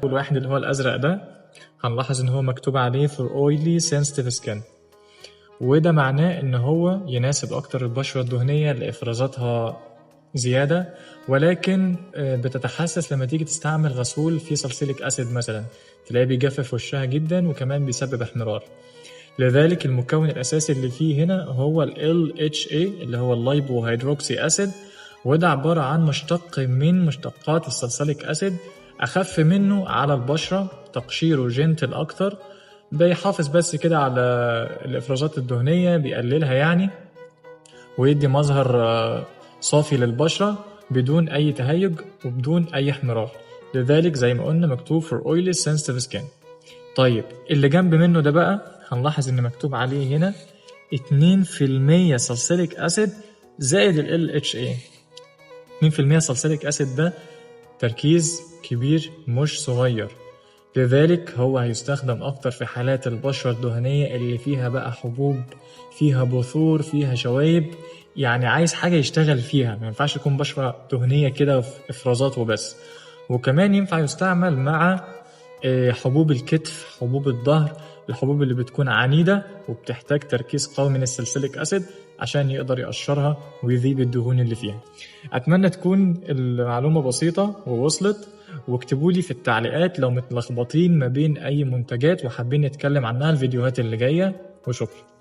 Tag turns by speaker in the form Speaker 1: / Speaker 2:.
Speaker 1: أول واحد اللي هو الأزرق ده هنلاحظ إن هو مكتوب عليه for oily sensitive skin، وده معناه إن هو يناسب أكتر البشرة الدهنية اللي إفرازاتها زيادة، ولكن بتتحسس لما تيجي تستعمل غسول فيه ساليسيليك أسيد مثلا، تلاقيه بيجفف وشها جدا وكمان بيسبب احمرار. لذلك المكون الأساسي اللي فيه هنا هو ال LHA اللي هو اللايبو هيدروكسي أسيد، وده عبارة عن مشتق من مشتقات الساليسيليك أسيد، أخف منه على البشرة، تقشيره جنتل أكتر، بيحافظ بس كده على الإفرازات الدهنية، بيقللها يعني، ويدي مظهر صافي للبشرة بدون أي تهيج وبدون أي احمرار. لذلك زي ما قلنا مكتوب for oily sensitive skin. طيب اللي جنب منه ده بقى هنلاحظ إن مكتوب عليه هنا 2% ساليسيليك أسيد زائد ال LHA. 2% ساليسيليك أسيد ده تركيز كبير مش صغير، لذلك هو هيستخدم أكتر في حالات البشرة الدهنية اللي فيها بقى حبوب، فيها بثور، فيها شوايب، يعني عايز حاجة يشتغل فيها، ما ينفعش يكون بشرة دهنية كده في إفرازات وبس. وكمان ينفع يستعمل مع حبوب الكتف، حبوب الظهر، الحبوب اللي بتكون عنيدة وبتحتاج تركيز قوي من الساليسيليك أسيد عشان يقدر يقشرها ويذيب الدهون اللي فيها. أتمنى تكون المعلومة بسيطة ووصلت، واكتبوا لي في التعليقات لو متلخبطين ما بين أي منتجات وحابين نتكلم عنها الفيديوهات اللي جاية، وشكرا.